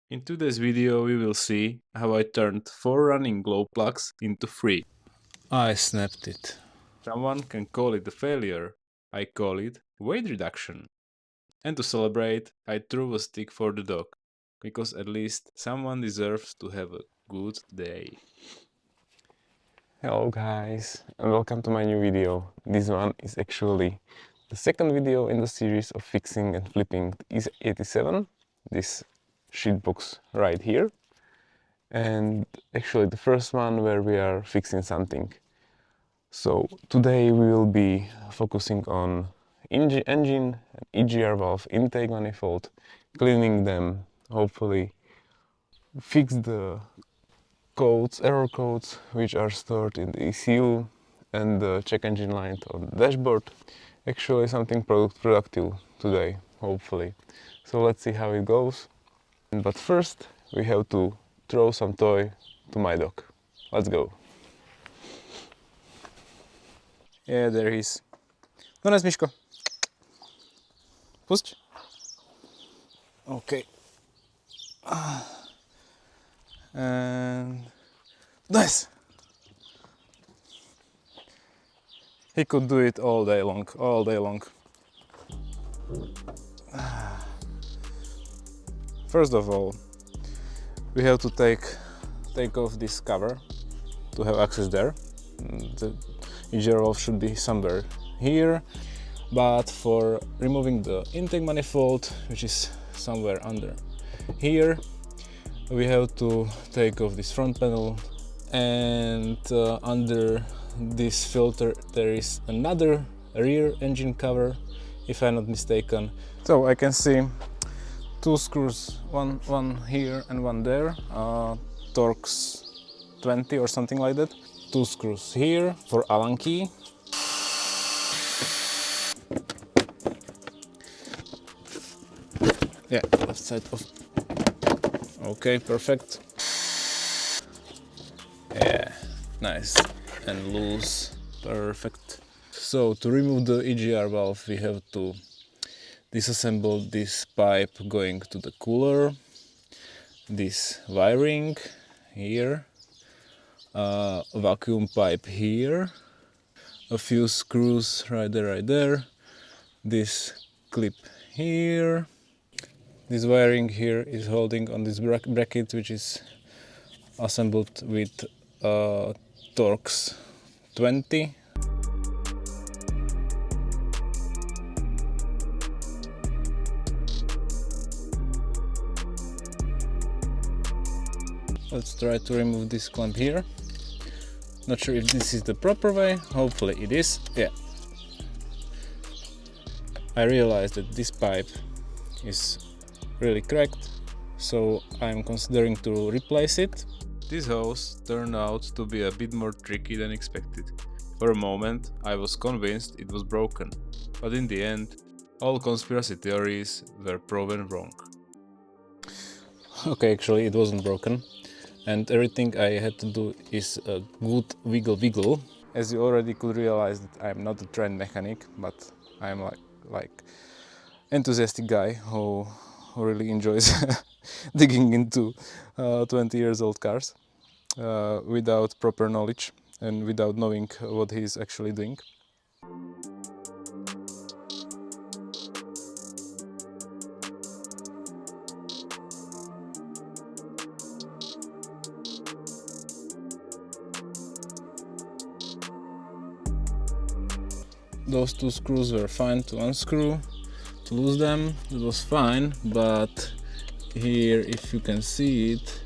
In today's video we will see how I turned 4 running glow plugs into 3. I snapped it. Someone can call it a failure, I call it weight reduction. And to celebrate, I threw a stick for the dog, because at least someone deserves to have a good day. Hello guys, and welcome to my new video. This one is actually the second video in the series of fixing and flipping the E87, this sheetbox right here. And actually the first one where we are fixing something. So today we will be focusing on engine and EGR valve intake manifold, cleaning them, hopefully fix the error codes which are stored in the ECU and the check engine light on the dashboard. Actually something productive today, hopefully. So let's see how it goes. But first we have to throw some toy to my dog. Let's go. Yeah, there he is. No nas, Miško. Pusť. OK. And nice. He could do it all day long, First of all, we have to take off this cover to have access there. The EGR valve should be somewhere here, but for removing the intake manifold, which is somewhere under here, we have to take off this front panel, and under this filter there is another rear engine cover, if I'm not mistaken. So I can see two screws, one here and one there, Torx 20 or something like that. Two screws here for Allen key. Yeah, left side off. Okay, perfect. Yeah, nice and loose, perfect. So to remove the EGR valve we have to disassemble this pipe going to the cooler, this wiring here, a vacuum pipe here, a few screws right there, this clip here. This wiring here is holding on this bracket, which is assembled with Torx 20. Let's try to remove this clamp here. Not sure if this is the proper way, hopefully it is. Yeah. I realized that this pipe is really cracked, so I'm considering to replace it. This hose turned out to be a bit more tricky than expected. For a moment I was convinced it was broken, but in the end all conspiracy theories were proven wrong. Okay, actually it wasn't broken, and everything I had to do is a good wiggle. As you already could realize that I'm not a trained mechanic, but I'm like enthusiastic guy who really enjoys digging into 20 years old cars without proper knowledge and without knowing what he's actually doing. Those two screws were fine to unscrew, to lose them, it was fine, but here, if you can see it,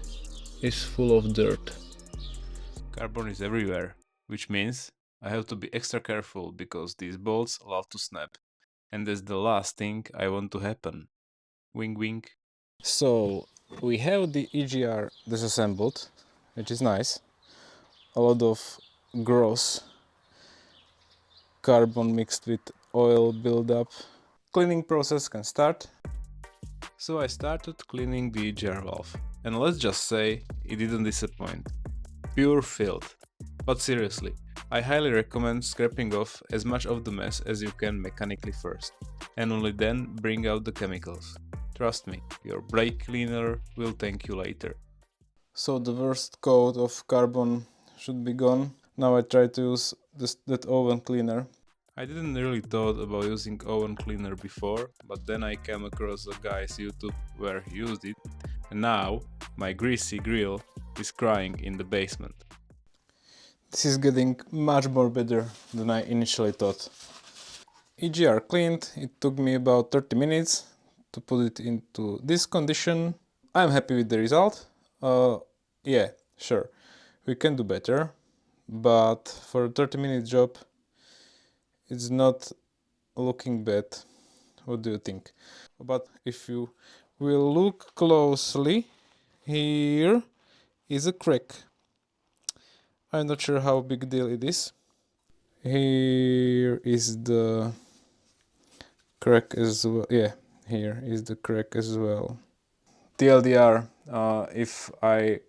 is full of dirt. Carbon is everywhere, which means I have to be extra careful because these bolts love to snap, and that's the last thing I want to happen. Wink wink. So we have the EGR disassembled, which is nice. A lot of gross carbon mixed with oil buildup. Cleaning process can start. So I started cleaning the EGR valve, and let's just say it didn't disappoint. Pure filth. But seriously, I highly recommend scraping off as much of the mess as you can mechanically first, and only then bring out the chemicals. Trust me, your brake cleaner will thank you later. So the worst coat of carbon should be gone. Now I try to use that oven cleaner. I didn't really thought about using oven cleaner before, but then I came across a guy's YouTube where he used it, and now my greasy grill is crying in the basement. This is getting much more better than I initially thought. EGR cleaned, it took me about 30 minutes to put it into this condition. I'm happy with the result. Yeah, sure, we can do better, but for a 30-minute job it's not looking bad. What do you think? But if you will look closely, here is a crack. I'm not sure how big deal it is. Here is the crack as well. Yeah, here is the crack as well. TLDR, if I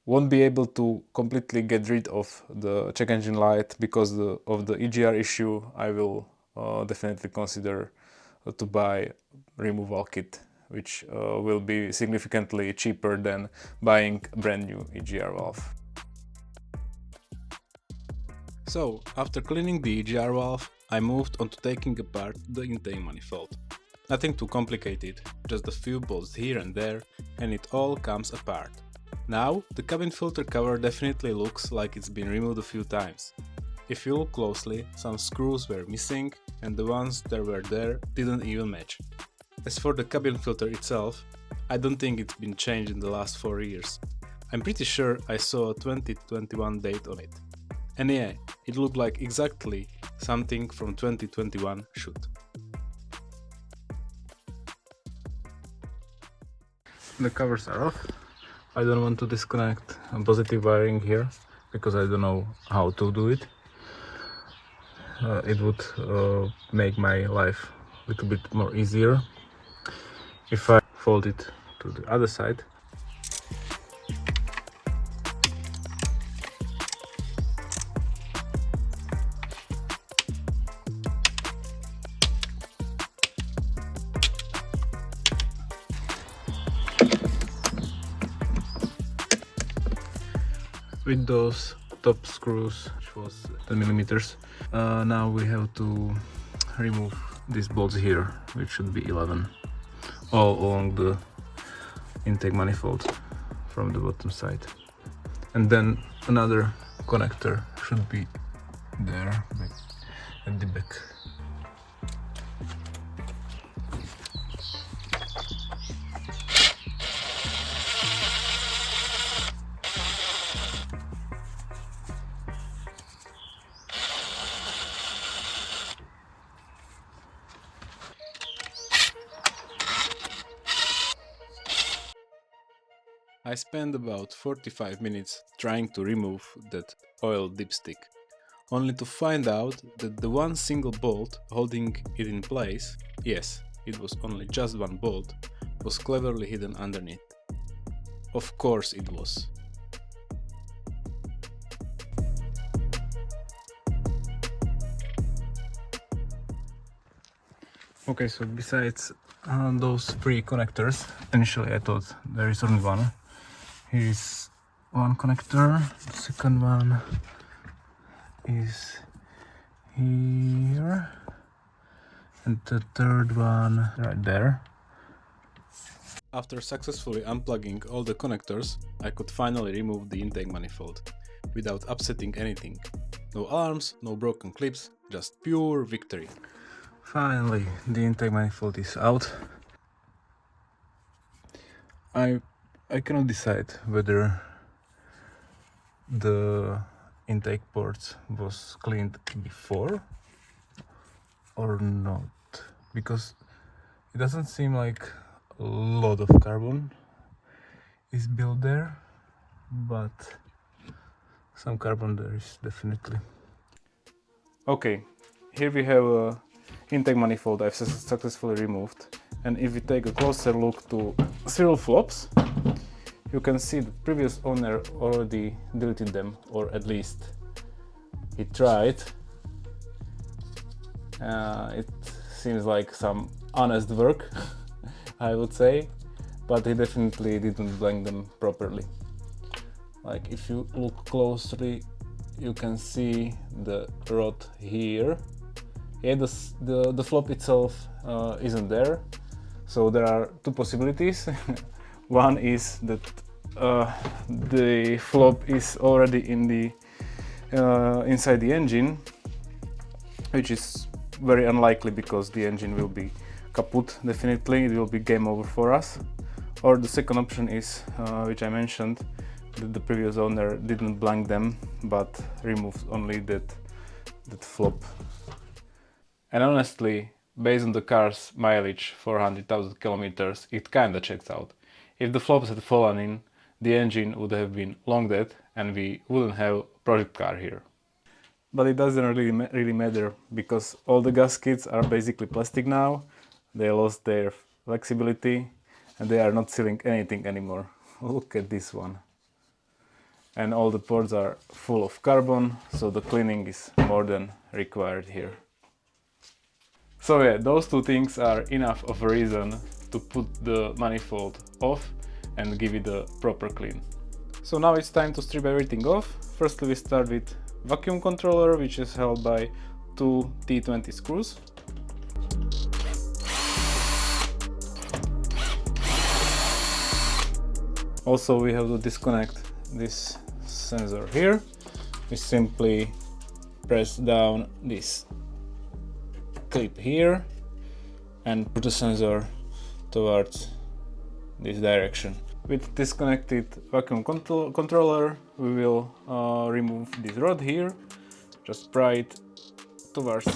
won't be able to completely get rid of the check engine light because of the EGR issue, I will definitely consider to buy removal kit, which will be significantly cheaper than buying a brand new EGR valve. So, after cleaning the EGR valve, I moved on to taking apart the intake manifold. Nothing too complicated, just a few bolts here and there, and it all comes apart. Now, the cabin filter cover definitely looks like it's been removed a few times. If you look closely, some screws were missing, and the ones that were there didn't even match. As for the cabin filter itself, I don't think it's been changed in the last 4 years. I'm pretty sure I saw a 2021 date on it. And yeah, it looked like exactly something from 2021 should. The covers are off. I don't want to disconnect positive wiring here because I don't know how to do it. It would make my life a little bit more easier if I fold it to the other side. With those top screws, which was 10 millimeters, now we have to remove these bolts here, which should be 11, all along the intake manifold from the bottom side. And then another connector should be there at the back. I spent about 45 minutes trying to remove that oil dipstick, only to find out that the one single bolt holding it in place, yes, it was only just one bolt, was cleverly hidden underneath. Of course it was. Okay, so besides those three connectors, initially I thought there is only one. Here is one connector, the second one is here, and the third one right there. After successfully unplugging all the connectors, I could finally remove the intake manifold, without upsetting anything. No alarms, no broken clips, just pure victory. Finally, the intake manifold is out. I cannot decide whether the intake port was cleaned before or not, because it doesn't seem like a lot of carbon is built there, but some carbon there is definitely. Okay, here we have a intake manifold I've successfully removed, and if we take a closer look to swirl flops, you can see the previous owner already deleted them, or at least he tried. It seems like some honest work I would say, but he definitely didn't blank them properly. Like if you look closely, you can see the rod here. Yeah, the flop itself isn't there, so there are two possibilities. One is that the flop is already in the inside the engine, which is very unlikely because the engine will be kaput. Definitely it will be game over for us. Or the second option is, which I mentioned, that the previous owner didn't blank them but removed only that flop. And honestly, based on the car's mileage, 400,000 kilometers, it kinda checks out. If the flops had fallen in, the engine would have been long dead and we wouldn't have a project car here. But it doesn't really matter, because all the gaskets are basically plastic now. They lost their flexibility and they are not sealing anything anymore. Look at this one. And all the ports are full of carbon, so the cleaning is more than required here. So yeah, those two things are enough of a reason to put the manifold off and give it a proper clean. So now it's time to strip everything off. Firstly we start with vacuum controller, which is held by two T20 screws. Also we have to disconnect this sensor here. We simply press down this clip here and put the sensor towards this direction. With disconnected vacuum controller, we will remove this rod here. Just pry it towards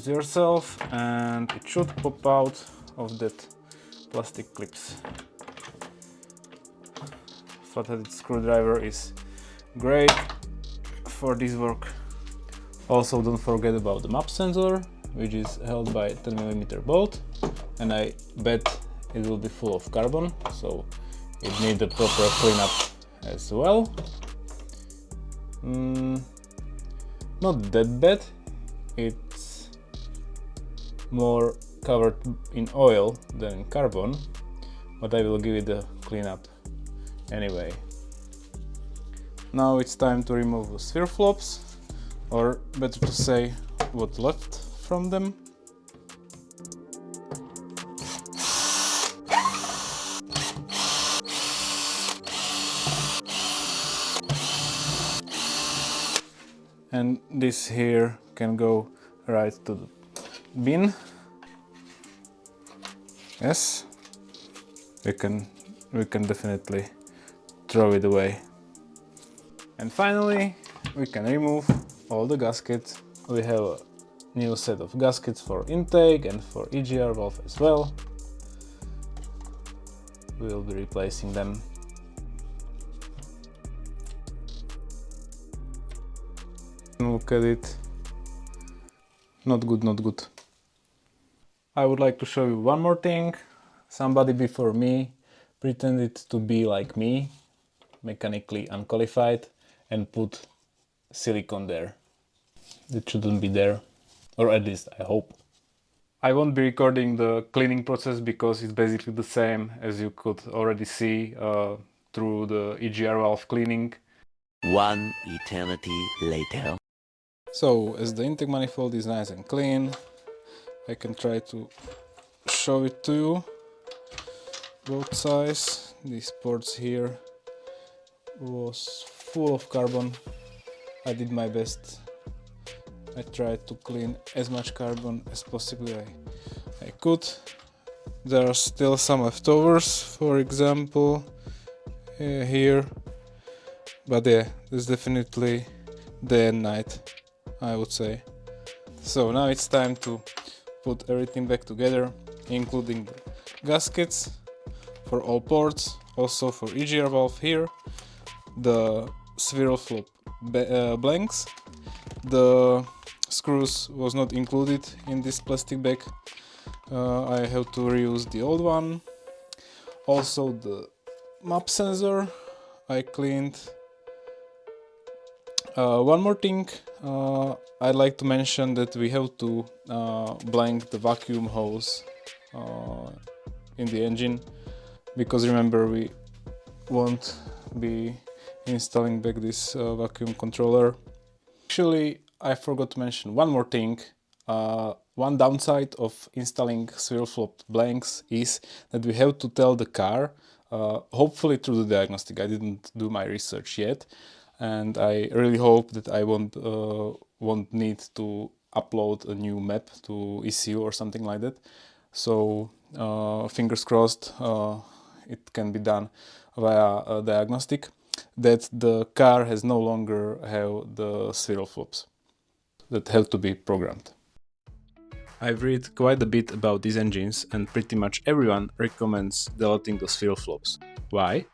yourself and it should pop out of that plastic clips. Flat-headed screwdriver is great for this work. Also don't forget about the map sensor, which is held by 10mm bolt, and I bet it will be full of carbon, so it needs a proper cleanup as well. Not that bad, it's more covered in oil than in carbon, but I will give it a cleanup anyway. Now it's time to remove the sphere flops, or better to say, what's left from them. And this here can go right to the bin. Yes, we can definitely throw it away. And finally, we can remove all the gaskets. We have a new set of gaskets for intake and for EGR valve as well. We will be replacing them. Look at it. Not good, not good. I would like to show you one more thing. Somebody before me pretended to be like me, mechanically unqualified, and put silicone there. It shouldn't be there, or at least I hope. I won't be recording the cleaning process because it's basically the same as you could already see through the EGR valve cleaning. One eternity later. So, as the intake manifold is nice and clean, I can try to show it to you. Both sides, these ports here was full of carbon. I did my best. I tried to clean as much carbon as possibly I could. There are still some leftovers, for example, here. But yeah, it's definitely day and night, I would say. So now it's time to put everything back together, including the gaskets for all ports, also for EGR valve here, the swirl flop blanks. The screws was not included in this plastic bag. I have to reuse the old one. Also the map sensor I cleaned. One more thing, I'd like to mention that we have to blank the vacuum hose in the engine, because remember we won't be installing back this vacuum controller. Actually, I forgot to mention one more thing. One downside of installing swirl flop blanks is that we have to tell the car, hopefully through the diagnostic. I didn't do my research yet, and I really hope that I won't need to upload a new map to ECU or something like that. So fingers crossed, it can be done via a diagnostic, that the car has no longer have the swirl flops that have to be programmed. I've read quite a bit about these engines and pretty much everyone recommends deleting those swirl flops. Why?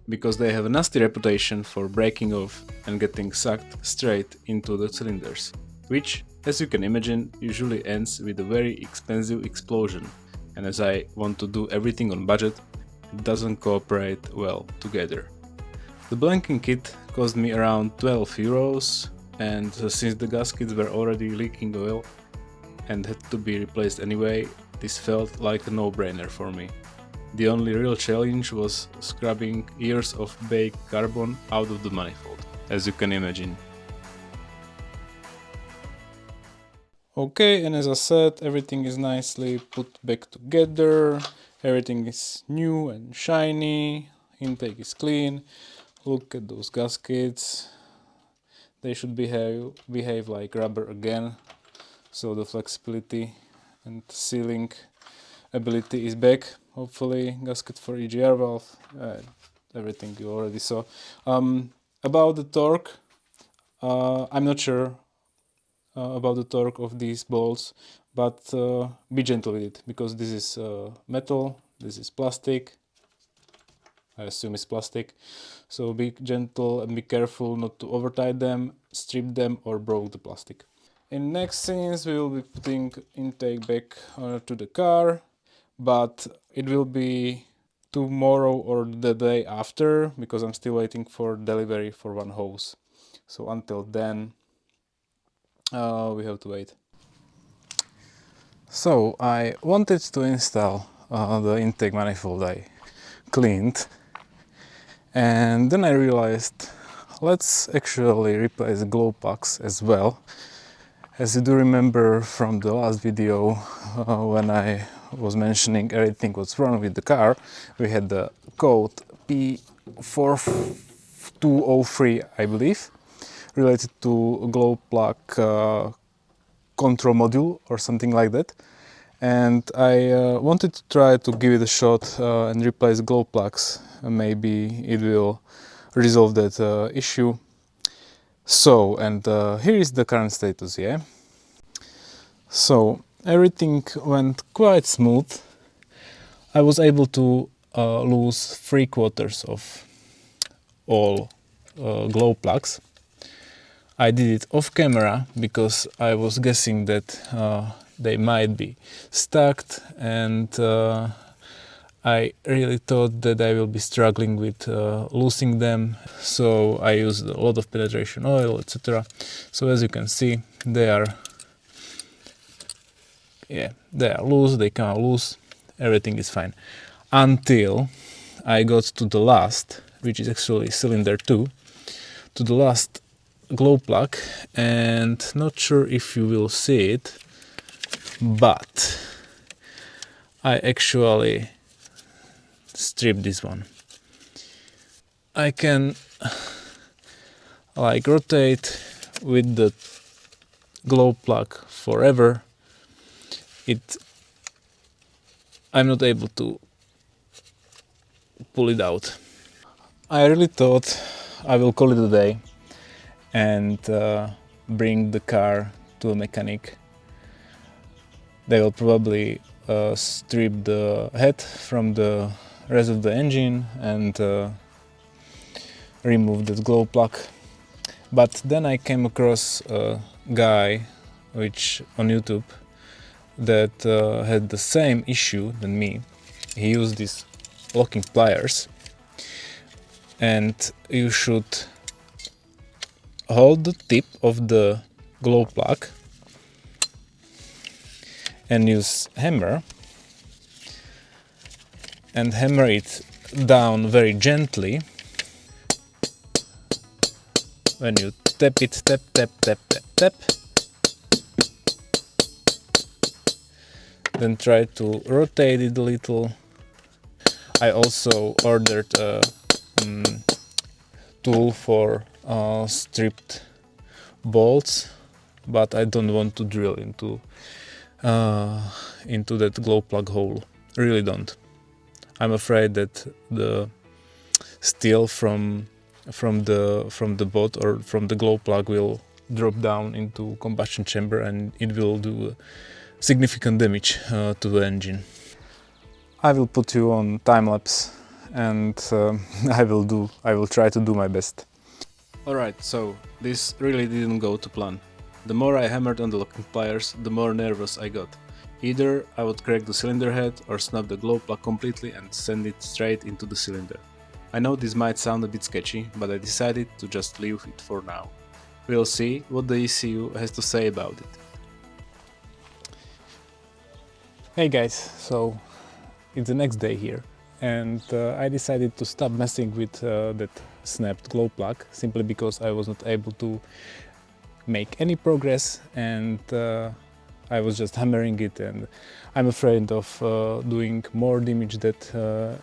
Because they have a nasty reputation for breaking off and getting sucked straight into the cylinders, which, as you can imagine, usually ends with a very expensive explosion, and as I want to do everything on budget, it doesn't cooperate well together. The blanking kit cost me around 12 euros, and since the gaskets were already leaking oil and had to be replaced anyway, this felt like a no-brainer for me. The only real challenge was scrubbing years of baked carbon out of the manifold, as you can imagine. Okay, and as I said, everything is nicely put back together, everything is new and shiny, intake is clean. Look at those gaskets, they should behave like rubber again, so the flexibility and sealing ability is back. Hopefully, gasket for EGR valve, everything you already saw. About the torque, I'm not sure about the torque of these bolts, but be gentle with it, because this is metal, this is plastic. I assume it's plastic, so be gentle and be careful not to over tight them, strip them or broke the plastic. In next scenes we will be putting intake back to the car, but it will be tomorrow or the day after, because I'm still waiting for delivery for one hose. So until then we have to wait. So I wanted to install the intake manifold I cleaned, and then I realized let's actually replace glow plugs as well. As you do remember from the last video, when I was mentioning everything what's wrong with the car, we had the code P4203, I believe, related to glow plug control module or something like that. And I wanted to try to give it a shot and replace glow plugs. Maybe it will resolve that issue. So, and here is the current status, yeah? So, everything went quite smooth. I was able to lose 3/4 of all glow plugs. I did it off camera because I was guessing that they might be stuck, and I really thought that I will be struggling with losing them, so I used a lot of penetration oil, etc. So as you can see, they are loose, they come out loose, everything is fine. Until I got to the last, which is actually cylinder 2, to the last glow plug, and not sure if you will see it, but I actually stripped this one. I can like rotate with the glow plug forever. I'm not able to pull it out. I really thought I will call it a day and bring the car to a mechanic. They will probably strip the head from the rest of the engine and remove that glow plug. But then I came across a guy on YouTube that had the same issue than me. He used these locking pliers, and you should hold the tip of the glow plug and use hammer and hammer it down very gently. When you tap it, tap, tap, tap, tap, tap, then try to rotate it a little. I also ordered a tool for stripped bolts, but I don't want to drill into that glow plug hole. Really don't. I'm afraid that the steel from the bolt or from the glow plug will drop down into combustion chamber and it will do significant damage to the engine. I will put you on time lapse and I will try to do my best. Alright, so this really didn't go to plan. The more I hammered on the locking pliers, the more nervous I got. Either I would crack the cylinder head or snap the glow plug completely and send it straight into the cylinder. I know this might sound a bit sketchy, but I decided to just leave it for now. We'll see what the ECU has to say about it. Hey guys, so it's the next day here and I decided to stop messing with that snapped glow plug simply because I was not able to make any progress and I was just hammering it, and I'm afraid of doing more damage that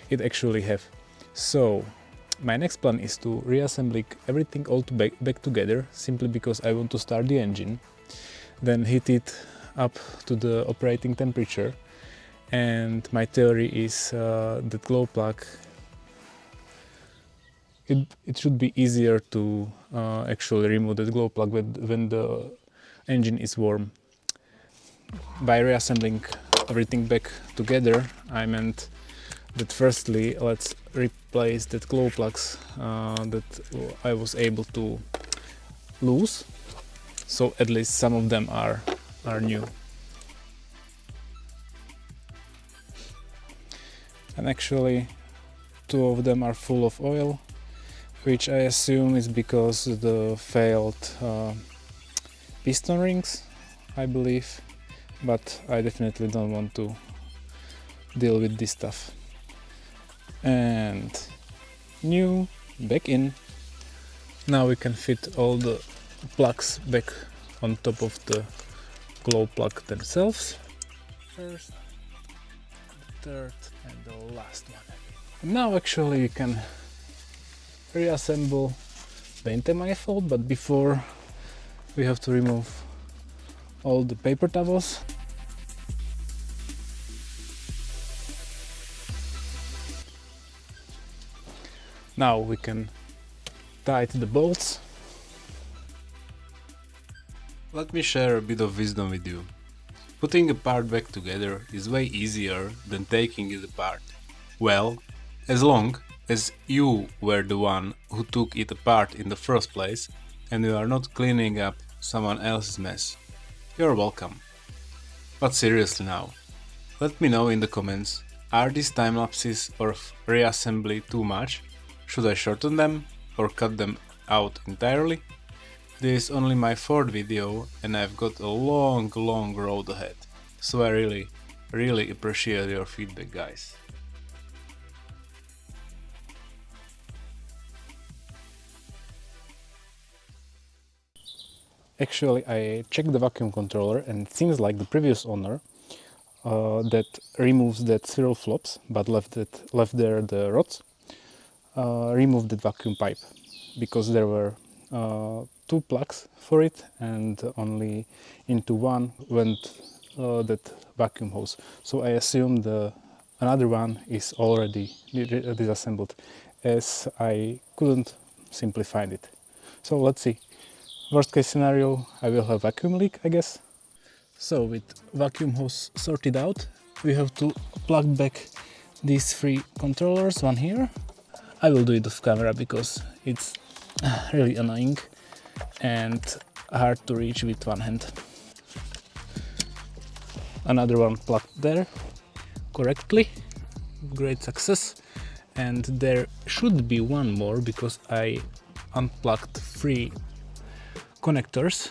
it actually have. So my next plan is to reassemble everything all back together simply because I want to start the engine, then heat it up to the operating temperature, and my theory is that glow plug, it should be easier to actually remove that glow plug when the engine is warm. By reassembling everything back together, I meant that firstly let's replace that glow plugs that I was able to lose, so at least some of them are new. And actually 2 of them are full of oil, which I assume is because the failed piston rings, I believe, but I definitely don't want to deal with this stuff. And new back in. Now we can fit all the plugs back on top of the glow plug themselves. First, the third and the last one. And now actually we can reassemble the anti-manifold, but before we have to remove all the paper towels. Now we can tighten the bolts. Let me share a bit of wisdom with you. Putting a part back together is way easier than taking it apart. Well, as long as you were the one who took it apart in the first place and you are not cleaning up someone else's mess. You're welcome. But seriously now, let me know in the comments, are these time lapses or reassembly too much? Should I shorten them or cut them out entirely? This is only my 4th video and I've got a long road ahead, so I really appreciate your feedback, guys. Actually, I checked the vacuum controller and it seems like the previous owner that removes that swirl flops but left there the rods, removed the vacuum pipe because there were 2 plugs for it and only into one went that vacuum hose. So I assume another one is already disassembled, as I couldn't simply find it. So let's see. Worst case scenario, I will have vacuum leak, I guess. So with vacuum hose sorted out, we have to plug back these 3 controllers, one here. I will do it off camera because it's really annoying and hard to reach with one hand. Another one plugged there correctly, great success. And there should be one more because I unplugged 3 connectors.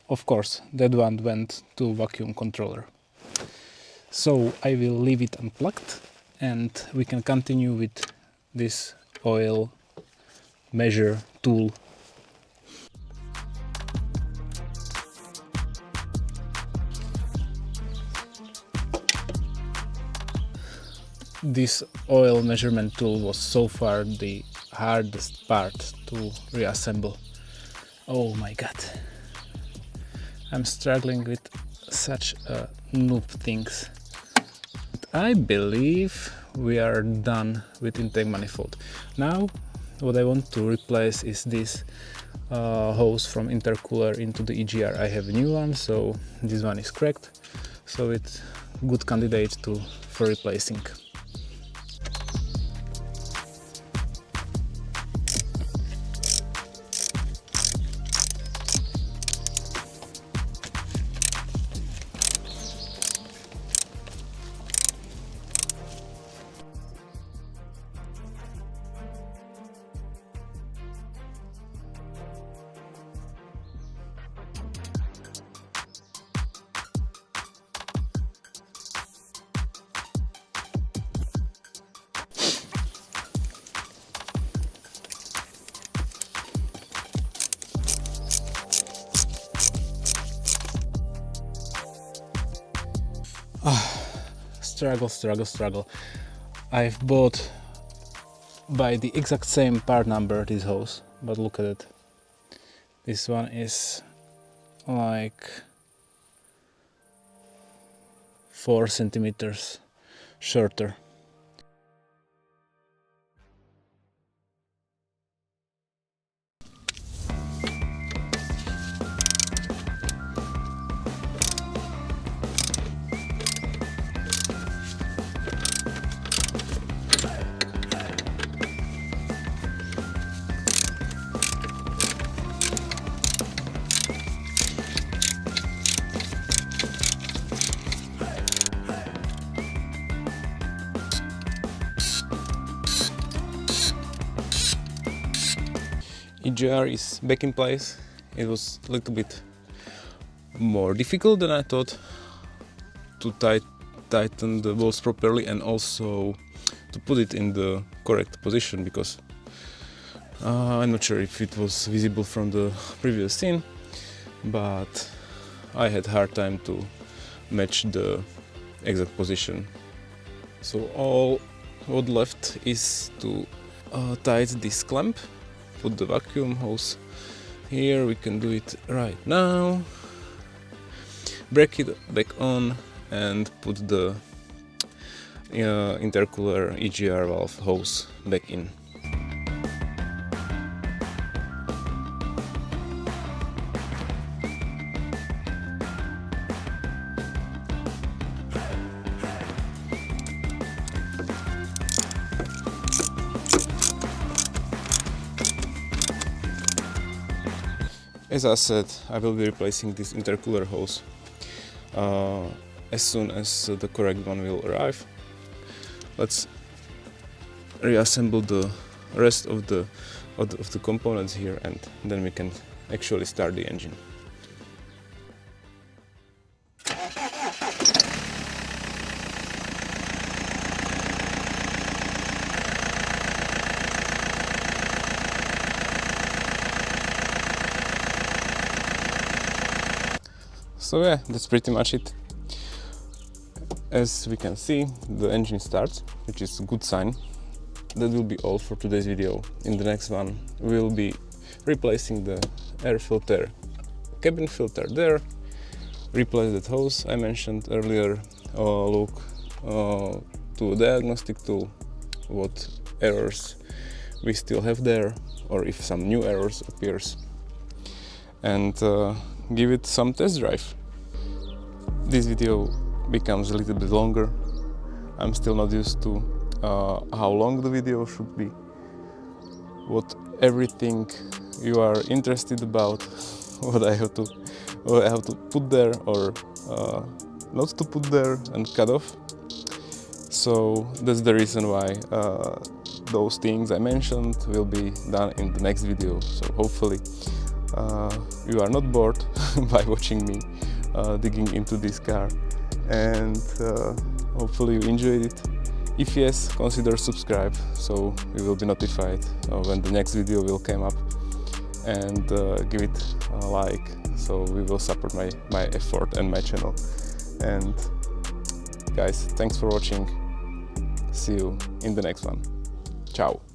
Of course, that one went to vacuum controller. So I will leave it unplugged and we can continue with this oil measure tool. This oil measurement tool was so far the hardest part to reassemble. Oh my god, I'm struggling with such noob things. I believe we are done with intake manifold. Now what I want to replace is this hose from intercooler into the EGR. I have a new one, so this one is cracked, so it's good candidate for replacing. Struggle. I've bought by the exact same part number this hose, but look at it. This one is like 4 centimeters shorter. EGR is back in place. It was a little bit more difficult than I thought to tighten the bolts properly and also to put it in the correct position, because I'm not sure if it was visible from the previous scene, but I had a hard time to match the exact position. So all what left is to tighten this clamp, put the vacuum hose here. We can do it right now. Break it back on and put the intercooler EGR valve hose back in. As I said, I will be replacing this intercooler hose as soon as the correct one will arrive. Let's reassemble the rest of the components here, and then we can actually start the engine. So yeah, that's pretty much it. As we can see, the engine starts, which is a good sign. That will be all for today's video. In the next one, we'll be replacing the air filter, cabin filter there, replace that hose I mentioned earlier, look to a diagnostic tool, what errors we still have there, or if some new errors appears, and give it some test drive. This video becomes a little bit longer. I'm still not used to how long the video should be, what everything you are interested about, what I have to put there or not to put there and cut off. So that's the reason why those things I mentioned will be done in the next video. So hopefully you are not bored by watching me digging into this car, and hopefully you enjoyed it. If yes, consider subscribe so we will be notified when the next video will come up, and give it a like so we will support my effort and my channel. And guys, thanks for watching. See you in the next one. Ciao.